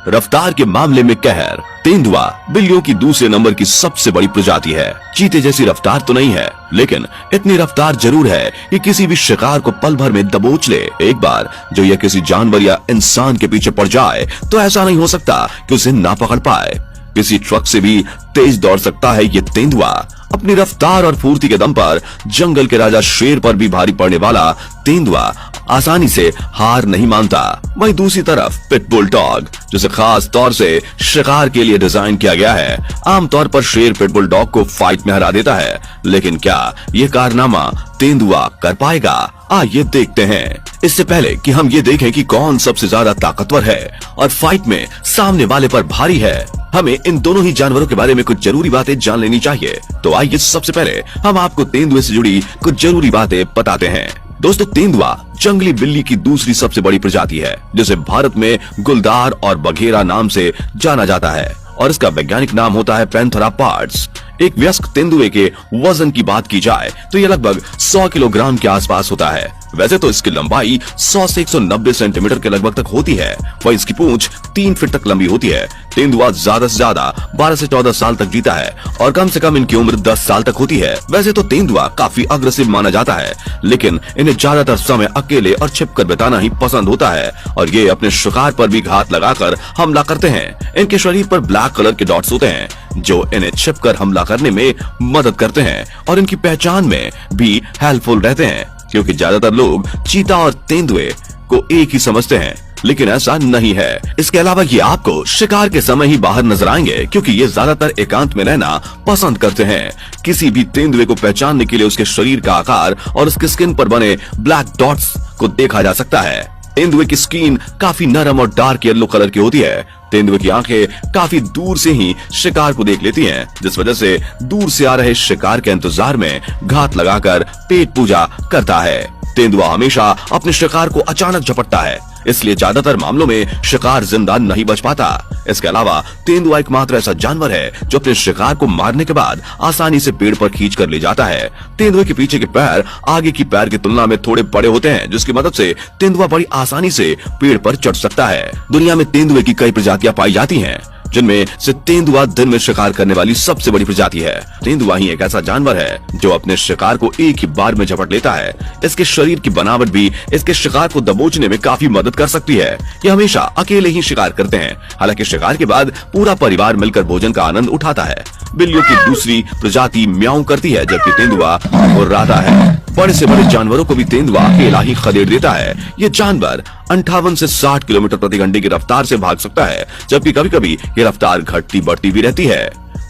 रफ्तार के मामले में कहर, तेंदुआ बिल्लियों की दूसरे नंबर की सबसे बड़ी प्रजाति है। चीते जैसी रफ्तार तो नहीं है, लेकिन इतनी रफ्तार जरूर है कि किसी भी शिकार को पल भर में दबोच ले। एक बार जो यह किसी जानवर या इंसान के पीछे पड़ जाए तो ऐसा नहीं हो सकता कि उसे ना पकड़ पाए। किसी ट्रक से भी तेज दौड़ सकता है ये तेंदुआ। अपनी रफ्तार और फुर्ती के दम पर जंगल के राजा शेर पर भी भारी पड़ने वाला तेंदुआ आसानी से हार नहीं मानता। वहीं दूसरी तरफ पिटबुल डॉग, जिसे खास तौर से शिकार के लिए डिजाइन किया गया है, आमतौर पर शेर पिटबुल डॉग को फाइट में हरा देता है। लेकिन क्या ये कारनामा तेंदुआ कर पाएगा? आइए देखते हैं। इससे पहले कि हम ये देखें कि कौन सबसे ज्यादा ताकतवर है और फाइट में सामने वाले पर भारी है, हमें इन दोनों ही जानवरों के बारे में कुछ जरूरी बातें जान लेनी चाहिए। तो आइए सबसे पहले हम आपको तेंदुए से जुड़ी कुछ जरूरी बातें बताते हैं। दोस्तों, तेंदुआ जंगली बिल्ली की दूसरी सबसे बड़ी प्रजाति है, जिसे भारत में गुलदार और बघेरा नाम से जाना जाता है और इसका वैज्ञानिक नाम होता है पैंथेरा पार्स। एक वयस्क तेंदुए के वजन की बात की जाए तो यह लगभग 100 किलोग्राम के आसपास होता है। वैसे तो इसकी लंबाई 100 से 190 सेंटीमीटर के लगभग तक होती है, वहीं इसकी पूंछ 3 फीट तक लंबी होती है। तेंदुआ ज्यादा से ज्यादा 12 से 14 साल तक जीता है और कम से कम इनकी उम्र 10 साल तक होती है। वैसे तो तेंदुआ काफी अग्रेसिव माना जाता है, लेकिन इन्हें ज्यादातर समय अकेले और छिपकर बिताना ही पसंद होता है और ये अपने शिकार पर भी घात लगाकर हमला करते हैं। इनके शरीर पर ब्लैक कलर के डॉट्स होते हैं जो इन्हें छिपकर हमला करने में मदद करते हैं और इनकी पहचान में भी हेल्पफुल रहते हैं, क्योंकि ज्यादातर लोग चीता और तेंदुए को एक ही समझते हैं, लेकिन ऐसा नहीं है। इसके अलावा ये आपको शिकार के समय ही बाहर नजर आएंगे, क्योंकि ये ज्यादातर एकांत में रहना पसंद करते हैं। किसी भी तेंदुए को पहचानने के लिए उसके शरीर का आकार और उसके स्किन पर बने ब्लैक डॉट्स को देखा जा सकता है। तेंदुए की स्किन काफी नरम और डार्क येलो कलर की होती है। तेंदुए की आंखें काफी दूर से ही शिकार को देख लेती हैं, जिस वजह से दूर से आ रहे शिकार के इंतजार में घात लगाकर पेट पूजा करता है। तेंदुआ हमेशा अपने शिकार को अचानक झपटता है, इसलिए ज्यादातर मामलों में शिकार जिंदा नहीं बच पाता। इसके अलावा तेंदुआ एकमात्र ऐसा जानवर है जो अपने शिकार को मारने के बाद आसानी से पेड़ पर खींच कर ले जाता है। तेंदुए के पीछे के पैर आगे की पैर की तुलना में थोड़े बड़े होते हैं, जिसकी मदद से तेंदुआ बड़ी आसानी से पेड़ पर चढ़ सकता है। दुनिया में तेंदुए की कई प्रजातियां पाई जाती हैं, जिनमें से तेंदुआ दिन में शिकार करने वाली सबसे बड़ी प्रजाति है। तेंदुआ ही एक ऐसा जानवर है जो अपने शिकार को एक ही बार में झपट लेता है। इसके शरीर की बनावट भी इसके शिकार को दबोचने में काफी मदद कर सकती है। ये हमेशा अकेले ही शिकार करते हैं, हालांकि शिकार के बाद पूरा परिवार मिलकर भोजन का आनंद उठाता है। बिल्लियों की दूसरी प्रजाति म्याऊं करती है, जबकि तेंदुआ गुर्राता है। बड़े से बड़े जानवरों को भी तेंदुआ अकेला ही खदेड़ देता है। ये जानवर 58 से 60 किलोमीटर प्रति घंटे की रफ्तार से भाग सकता है, जबकि कभी कभी ये रफ्तार घटती बढ़ती भी रहती है।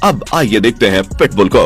अब आइए देखते हैं पिटबुल को।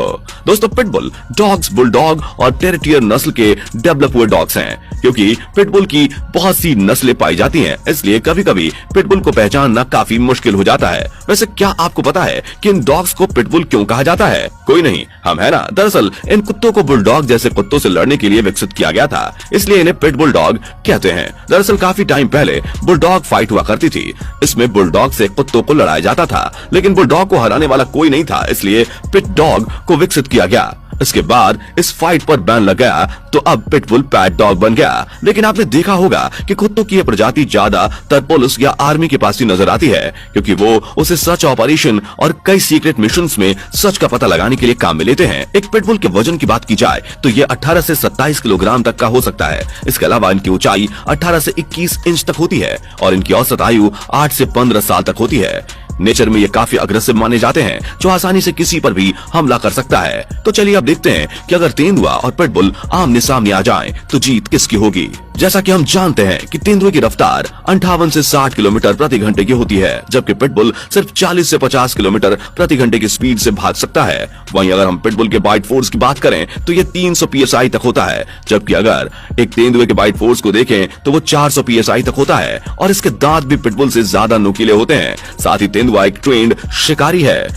दोस्तों, पिटबुल डॉग्स बुलडॉग और टेरिटियर नस्ल के डेवलप हुए डॉग्स हैं। क्योंकि पिटबुल की बहुत सी नस्लें पाई जाती हैं, इसलिए कभी कभी पिटबुल को पहचानना काफी मुश्किल हो जाता है। वैसे क्या आपको पता है कि इन डॉग्स को पिटबुल क्यों कहा जाता है? कोई नहीं, हम है ना। दरअसल इन कुत्तों को बुलडॉग जैसे कुत्तों से लड़ने के लिए विकसित किया गया था, इसलिए इन्हें पिटबुल डॉग कहते हैं। दरअसल काफी टाइम पहले बुलडॉग फाइट हुआ करती थी। इसमें बुलडॉग से कुत्तों को लड़ाया जाता था, लेकिन बुलडॉग को हराने वाला कोई नहीं था, इसलिए पिट डॉग को विकसित किया गया। इसके बाद इस फाइट पर बैन लग गया, तो अब पिटबुल पैट डॉग बन गया। लेकिन आपने देखा होगा कि कुत्तों की यह प्रजाति ज्यादातर पुलिस या आर्मी के पास ही नजर आती है, क्योंकि वो उसे सर्च ऑपरेशन और कई सीक्रेट मिशंस में सच का पता लगाने के लिए काम में लेते हैं। एक पिटबुल के वजन की बात की जाए तो ये 18 से 27 किलोग्राम तक का हो सकता है। इसके अलावा इनकी ऊंचाई 18 से 21 इंच तक होती है और इनकी औसत आयु 8 से 15 साल तक होती है। नेचर में ये काफी अग्रेसिव माने जाते हैं, जो आसानी से किसी पर भी हमला कर सकता है। तो चलिए अब देखते हैं कि अगर तेंदुआ और पिटबुल आमने सामने आ जाएं, तो जीत किसकी होगी। जैसा कि हम जानते हैं कि तेंदुए की रफ्तार 58 से 60 किलोमीटर प्रति घंटे की होती है, जबकि पिटबुल सिर्फ 40 से 50 किलोमीटर प्रति घंटे की स्पीड से भाग सकता है। वहीं अगर हम पिटबुल के बाइट फोर्स की बात करें तो ये 300 PSI तक होता है, जबकि अगर एक तेंदुए के बाइट फोर्स को देखें तो वो 400 PSI तक होता है और इसके दांत भी पिटबुल से ज्यादा नुकीले होते हैं। साथ ही तेंदुआ एक ट्रेन्ड शिकारी है।